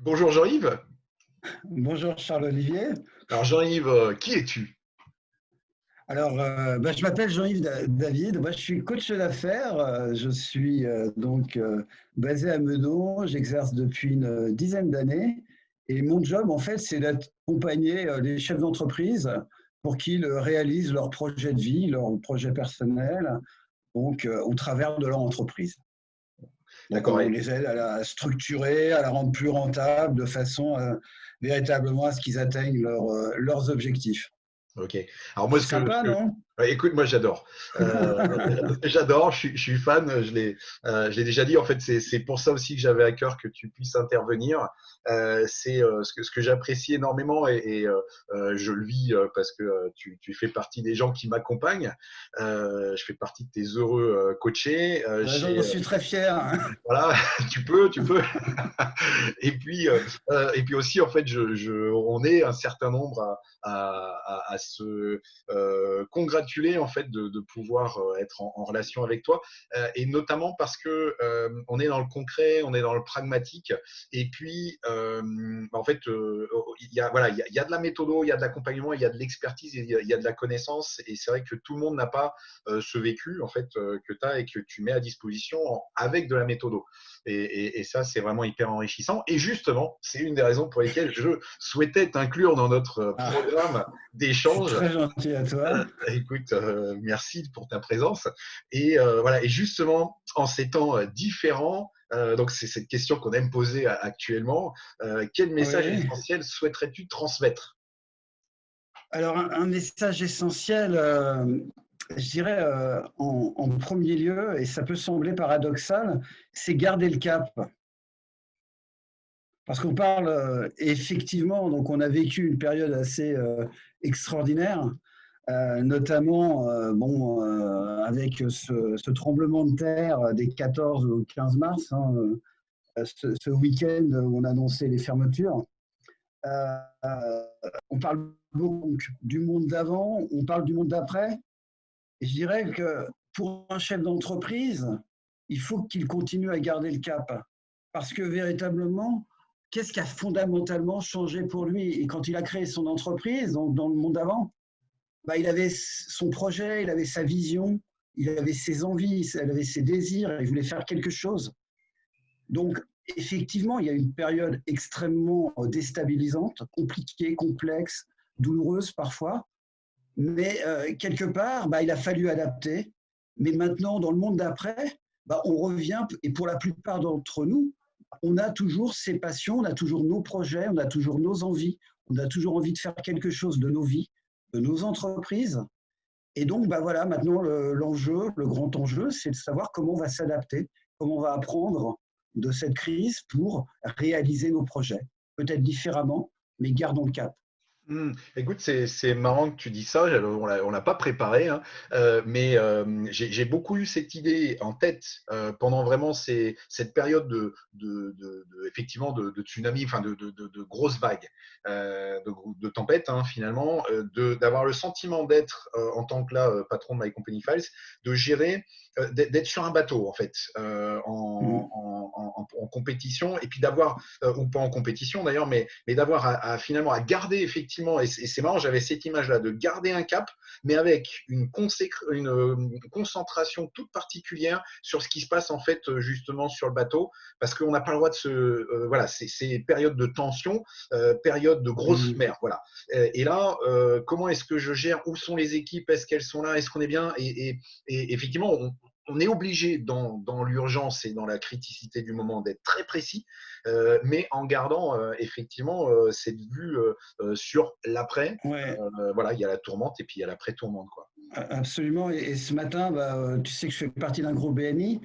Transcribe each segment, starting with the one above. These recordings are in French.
Bonjour Jean-Yves. Bonjour Charles-Olivier. Alors Jean-Yves, qui es-tu? Je m'appelle Jean-Yves David. Moi, je suis coach d'affaires. Je suis basé à Meudon. J'exerce depuis une dizaine d'années. Et mon job, en fait, c'est d'accompagner les chefs d'entreprise pour qu'ils réalisent leurs projets de vie, leurs projets personnels, au travers de leur entreprise. Donc, D'accord. on les aide à la structurer, à la rendre plus rentable, de façon véritablement à ce qu'ils atteignent leurs objectifs. Ok. Alors moi, C'est sympa, non? Ouais, écoute, moi j'adore. J'adore. Je suis fan. Je l'ai déjà dit. En fait, c'est pour ça aussi que j'avais à cœur que tu puisses intervenir. C'est ce que j'apprécie énormément et je le vis parce que tu fais partie des gens qui m'accompagnent. Je fais partie de tes heureux coachés. J'en suis très fier. Voilà, tu peux. Et puis aussi, en fait, on est un certain nombre à se congratuler en fait de pouvoir être en relation avec toi, et notamment parce que on est dans le concret, on est dans le pragmatique, et puis en fait, il y a de la méthodo, il y a de l'accompagnement, il y a de l'expertise, il y a de la connaissance, et c'est vrai que tout le monde n'a pas ce vécu en fait que tu as et que tu mets à disposition avec de la méthodo. Et ça, c'est vraiment hyper enrichissant. Et justement, c'est une des raisons pour lesquelles je souhaitais t'inclure dans notre Ah, programme c'est d'échange. très gentil à toi. Écoute, merci pour ta présence. Et voilà. Et justement, en ces temps différents, donc c'est cette question qu'on aime poser actuellement. Quel message Oui. essentiel souhaiterais-tu transmettre? Alors, un message essentiel, je dirais, en premier lieu, et ça peut sembler paradoxal, c'est garder le cap. Parce qu'on parle, effectivement, donc on a vécu une période assez extraordinaire, notamment avec ce tremblement de terre des 14 au 15 mars, hein, ce week-end où on a annoncé les fermetures. Euh, on parle beaucoup du monde d'avant, on parle du monde d'après. Et je dirais que pour un chef d'entreprise, il faut qu'il continue à garder le cap. Parce que véritablement, qu'est-ce qui a fondamentalement changé pour lui? Et quand il a créé son entreprise, donc dans le monde d'avant, bah, il avait son projet, il avait sa vision, il avait ses envies, il avait ses désirs, il voulait faire quelque chose. Donc, effectivement, il y a une période extrêmement déstabilisante, compliquée, complexe, douloureuse parfois, mais quelque part, bah, il a fallu adapter. Mais maintenant, dans le monde d'après, bah, on revient, et pour la plupart d'entre nous, on a toujours ces passions, on a toujours nos projets, on a toujours nos envies, on a toujours envie de faire quelque chose de nos vies, de nos entreprises. Et donc, bah voilà, maintenant, l'enjeu, le grand enjeu, c'est de savoir comment on va s'adapter, comment on va apprendre de cette crise pour réaliser nos projets. Peut-être différemment, mais gardons le cap. Écoute, c'est marrant que tu dis ça. On l'a pas préparé, hein. Mais j'ai beaucoup eu cette idée en tête pendant vraiment cette période effectivement de tsunami, enfin de grosses vagues, de tempêtes, hein, finalement, d'avoir le sentiment d'être en tant que là patron de My Company Files, de gérer, d'être sur un bateau en fait, en compétition, et puis d'avoir, ou pas en compétition d'ailleurs, mais d'avoir finalement à garder effectivement, et c'est marrant, j'avais cette image-là, de garder un cap, mais avec une concentration toute particulière sur ce qui se passe en fait justement sur le bateau, parce qu'on n'a pas le droit de voilà, c'est période de tension, période de grosse Mmh. mer, voilà. Et là, comment est-ce que je gère? Où sont les équipes? Est-ce qu'elles sont là? Est-ce qu'on est bien? Et effectivement, on est obligé dans l'urgence et dans la criticité du moment d'être très précis, mais en gardant effectivement cette vue sur l'après. Ouais, Voilà, il y a la tourmente et puis il y a l'après-tourmente, quoi. absolument. Et ce matin, bah, tu sais que je fais partie d'un groupe BNI,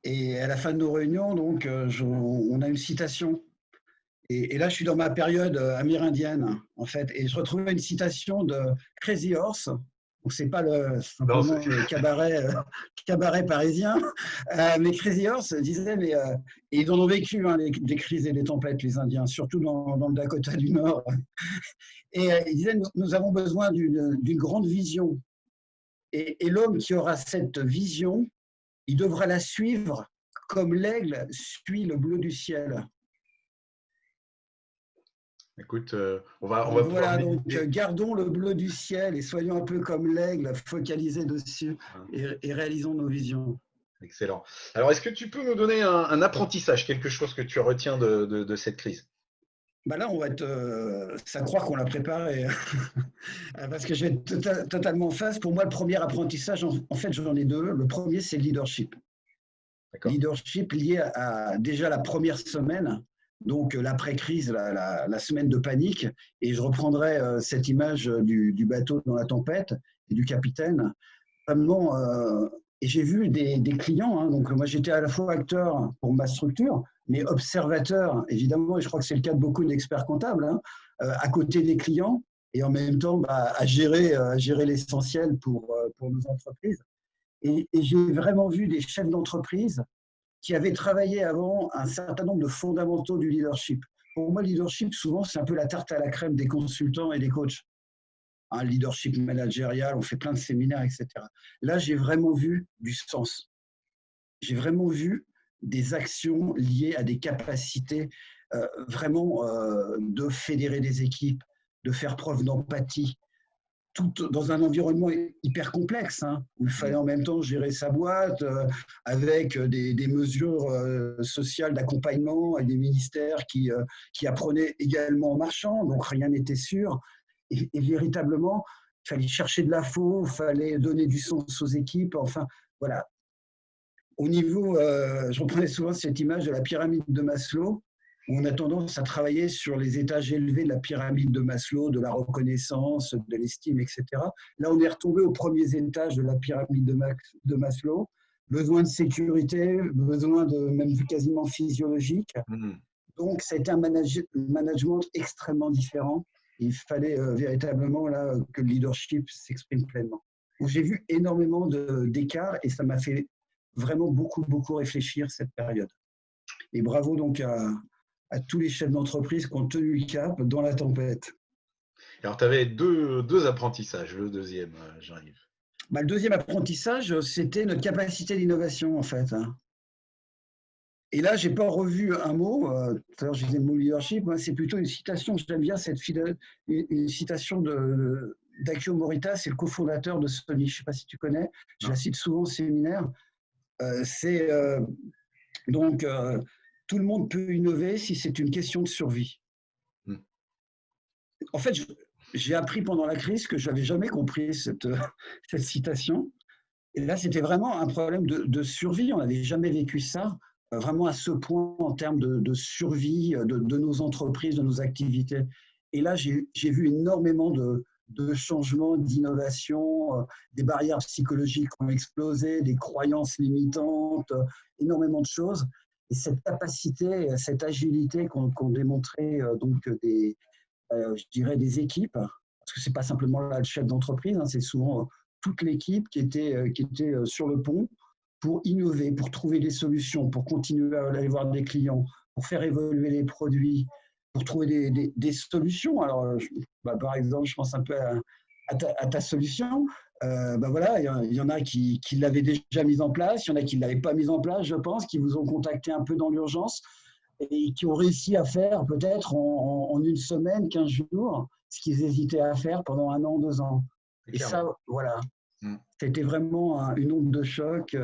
et à la fin de nos réunions, donc, on a une citation. Et là, je suis dans ma période amérindienne, en fait, et je retrouvais une citation de Crazy Horse. Donc, c'est pas Non, simplement le cabaret, cabaret parisien, mais Crazy Horse disait, et ils en ont vécu, hein, des crises et des tempêtes, les Indiens, surtout dans le Dakota du Nord. Et il disait, nous avons besoin d'une grande vision. Et l'homme qui aura cette vision, il devra la suivre comme l'aigle suit le bleu du ciel. Écoute, on va Donc pouvoir voilà, donc méditer. gardons le bleu du ciel et soyons un peu comme l'aigle, focalisés dessus Hein. et réalisons nos visions. Excellent. Alors, est-ce que tu peux nous donner un apprentissage, quelque chose que tu retiens de cette crise? Bah là, on va être, ça croire qu'on l'a préparé. Parce que je vais être totalement face. Pour moi, le premier apprentissage, en fait, j'en ai deux. Le premier, c'est le leadership. D'accord? Leadership lié à déjà la première semaine, donc l'après-crise, la semaine de panique. Et je reprendrai cette image du bateau dans la tempête et du capitaine. Vraiment, et j'ai vu des clients, hein, donc moi j'étais à la fois acteur pour ma structure, mais observateur, évidemment, et je crois que c'est le cas de beaucoup d'experts comptables, hein, à côté des clients, et en même temps bah, à gérer l'essentiel pour nos entreprises. Et j'ai vraiment vu des chefs d'entreprise qui avaient travaillé avant un certain nombre de fondamentaux du leadership. Pour moi, le leadership, souvent, c'est un peu la tarte à la crème des consultants et des coachs. Un leadership managérial, on fait plein de séminaires, etc. Là, j'ai vraiment vu du sens. J'ai vraiment vu des actions liées à des capacités vraiment de fédérer des équipes, de faire preuve d'empathie, tout dans un environnement hyper complexe, hein, où il fallait Mmh. en même temps gérer sa boîte avec des mesures sociales d'accompagnement et des ministères qui apprenaient également en marchant, donc rien n'était sûr. Et véritablement, il fallait chercher de l'info, il fallait donner du sens aux équipes. Enfin, voilà. Au niveau, je reprenais souvent cette image de la pyramide de Maslow, où on a tendance à travailler sur les étages élevés de la pyramide de Maslow, de la reconnaissance, de l'estime, etc. Là, on est retombé aux premiers étages de la pyramide de Maslow. Besoin de sécurité, besoin de même quasiment physiologique. Mmh. Donc, ça a été un management extrêmement différent. Il fallait véritablement là, que le leadership s'exprime pleinement. Donc, j'ai vu énormément d'écarts et ça m'a fait vraiment beaucoup, beaucoup réfléchir cette période. Et bravo donc à tous les chefs d'entreprise qui ont tenu le cap dans la tempête. Alors, tu avais deux apprentissages. Le deuxième, j'arrive. Bah, le deuxième apprentissage, c'était notre capacité d'innovation, en fait, hein. Et là, j'ai pas revu un mot. Tout à l'heure, je disais le mot leadership. Moi, c'est plutôt une citation. J'aime bien une citation d'Akio Morita, c'est le cofondateur de Sony. Je ne sais pas si tu connais. Je la Non? cite souvent au séminaire. C'est donc tout le monde peut innover si c'est une question de survie. Mmh. En fait, j'ai appris pendant la crise que je n'avais jamais compris cette citation. Et là, c'était vraiment un problème de survie. On n'avait jamais vécu ça, vraiment à ce point en termes de survie de nos entreprises, de nos activités. Et là, j'ai vu énormément de changements, d'innovations, des barrières psychologiques ont explosé, des croyances limitantes, énormément de choses. Et cette capacité, cette agilité qu'ont démontré donc je dirais des équipes, parce que c'est pas simplement là, le chef d'entreprise, hein, c'est souvent toute l'équipe qui était sur le pont pour innover, pour trouver des solutions, pour continuer à aller voir des clients, pour faire évoluer les produits, pour trouver des solutions. Alors, bah, par exemple, je pense un peu à ta solution. Bah voilà, il y en a qui l'avaient déjà mise en place, il y en a qui ne l'avaient pas mise en place, je pense, qui vous ont contacté un peu dans l'urgence et qui ont réussi à faire peut-être en une semaine, 15 jours, ce qu'ils hésitaient à faire pendant un an, 2 ans. Et Clairement. ça, voilà, Mmh. c'était vraiment une onde de choc.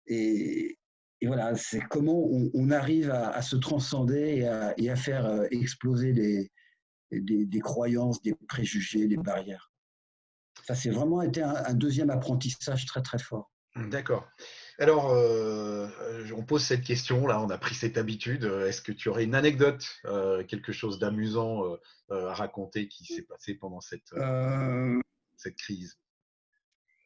Et, et voilà, c'est comment on arrive à se transcender et à faire exploser des croyances, des préjugés, des barrières. Ça, c'est vraiment été un deuxième apprentissage très, très fort. D'accord. Alors, on pose cette question, là, on a pris cette habitude. Est-ce que tu aurais une anecdote, quelque chose d'amusant, à raconter qui s'est passé pendant Euh, cette crise?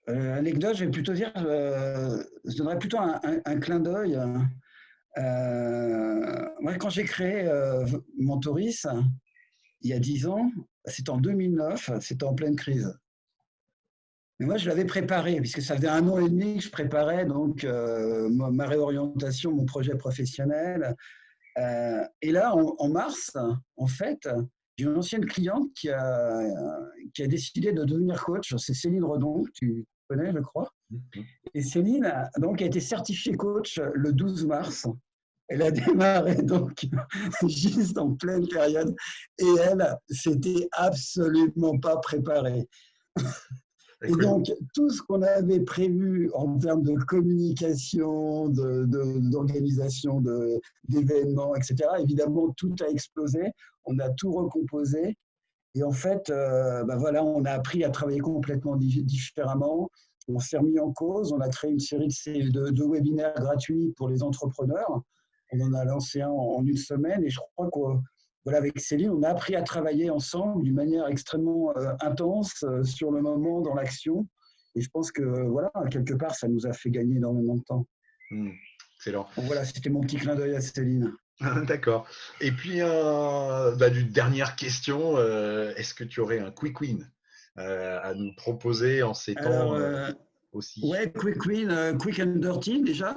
Anecdote, je vais plutôt dire, je donnerais plutôt un clin d'œil. Moi, quand j'ai créé Mentoris, il y a 10 ans, c'était en 2009, c'était en pleine crise. Mais moi, je l'avais préparé, puisque ça faisait 1 an et demi que je préparais donc ma réorientation, mon projet professionnel. Et là, en mars, en fait, j'ai une ancienne cliente qui a décidé de devenir coach. C'est Céline Redon, que tu connais, je crois. Mmh mh. Et Céline donc, a été certifiée coach le 12 mars. Elle a démarré donc juste en pleine période et elle s'était absolument pas préparée. Et Écoute, donc, tout ce qu'on avait prévu en termes de communication, d'organisation d'événements, etc., évidemment, tout a explosé. On a tout recomposé. Et en fait, ben voilà, on a appris à travailler complètement différemment. On s'est remis en cause. On a créé une série de webinaires gratuits pour les entrepreneurs. On en a lancé un en une semaine. Et je crois que voilà, avec Céline, on a appris à travailler ensemble d'une manière extrêmement intense sur le moment, dans l'action. Et je pense que voilà, quelque part, ça nous a fait gagner énormément de temps. excellent. Donc voilà, c'était mon petit clin d'œil à Céline. D'accord. Et puis, une dernière question, est-ce que tu aurais un quick win à nous proposer en ces temps Alors, aussi? ouais, quick win, quick and dirty déjà.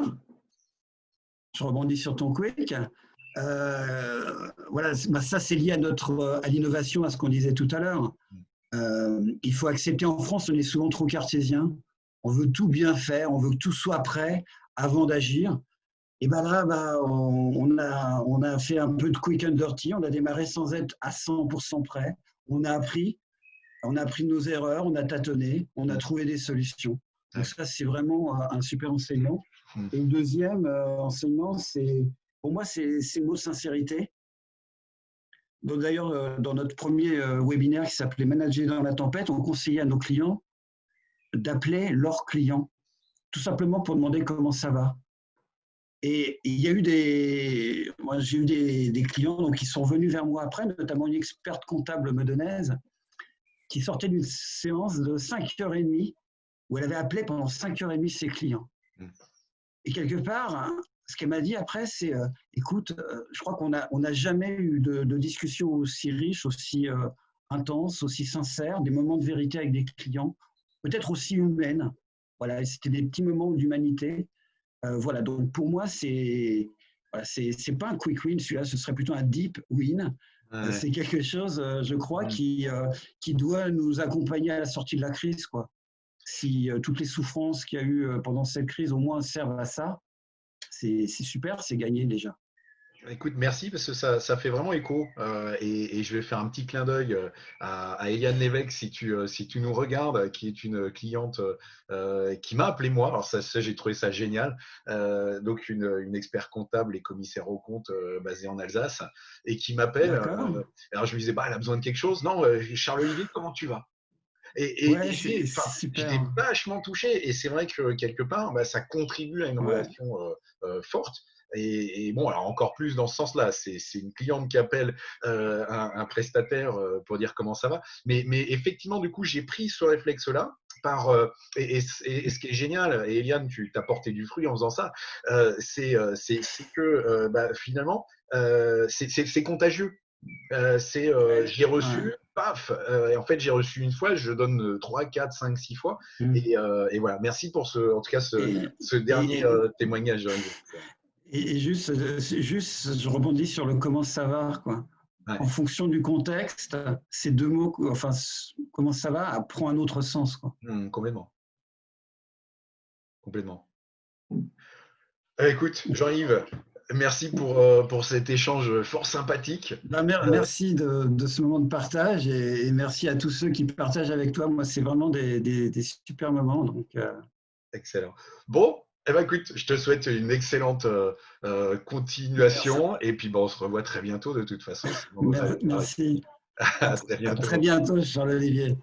Je rebondis sur ton quick. Voilà, ça c'est lié à l'innovation, à ce qu'on disait tout à l'heure. Il faut accepter, en France, on est souvent trop cartésien. On veut tout bien faire, on veut que tout soit prêt avant d'agir. Et ben là, on a fait un peu de quick and dirty. On a démarré sans être à 100% prêt. On a appris de nos erreurs, on a tâtonné, on a trouvé des solutions. Donc ça, c'est vraiment un super enseignement. Et le deuxième enseignement, pour moi, c'est le mot sincérité. Donc d'ailleurs, dans notre premier webinaire qui s'appelait Manager dans la tempête, on conseillait à nos clients d'appeler leurs clients, tout simplement pour demander comment ça va. Et il y a eu j'ai eu des clients donc, qui sont venus vers moi après, notamment une experte comptable meudonnaise, qui sortait d'une séance de 5h30 où elle avait appelé pendant 5h30 ses clients. Et quelque part, ce qu'elle m'a dit après, c'est écoute, je crois qu'on n'a jamais eu de discussion aussi riche, aussi intense, aussi sincère, des moments de vérité avec des clients, peut-être aussi humaines. Voilà, c'était des petits moments d'humanité. Voilà, donc pour moi, c'est pas un quick win, celui-là, ce serait plutôt un deep win. C'est quelque chose, je crois, qui doit nous accompagner à la sortie de la crise, quoi. Si toutes les souffrances qu'il y a eu pendant cette crise au moins servent à ça, c'est super, c'est gagné déjà. Écoute, merci parce que ça fait vraiment écho et je vais faire un petit clin d'œil à Eliane Lévesque si tu nous regardes, qui est une cliente qui m'a appelé moi. Alors ça j'ai trouvé ça génial. Donc une expert comptable et commissaire aux comptes basée en Alsace et qui m'appelle. D'accord. Alors je lui disais, bah, elle a besoin de quelque chose. Non, Charles-Olivier, comment tu vas? Ouais, Et c'est j'étais super. vachement touché. Et c'est vrai que quelque part, bah, ça contribue à une Ouais. relation forte. Et bon, alors encore plus dans ce sens-là, c'est une cliente qui appelle un prestataire pour dire comment ça va. Mais effectivement, du coup, j'ai pris ce réflexe-là. Et ce qui est génial, et Eliane, tu t'as porté du fruit en faisant ça, c'est que finalement, c'est contagieux. Ouais. J'ai reçu, Ouais. paf, et en fait j'ai reçu une fois, je donne 3, 4, 5, 6 fois, Mm. et voilà. Merci pour en tout cas Et, ce et, dernier témoignage. et juste, je rebondis sur le comment ça va, quoi. En Ouais, fonction du contexte, ces deux mots, enfin, comment ça va, prend un autre sens, quoi. complètement, complètement. Écoute, Jean-Yves, merci pour cet échange fort sympathique. Ben, merci de ce moment de partage et merci à tous ceux qui partagent avec toi. Moi, c'est vraiment des super moments. Donc, Excellent. Bon, eh ben, écoute, je te souhaite une excellente merci. continuation, et puis bon, on se revoit très bientôt de toute façon, sinon nos avis Merci. À très À très bientôt. bientôt, Charles-Olivier.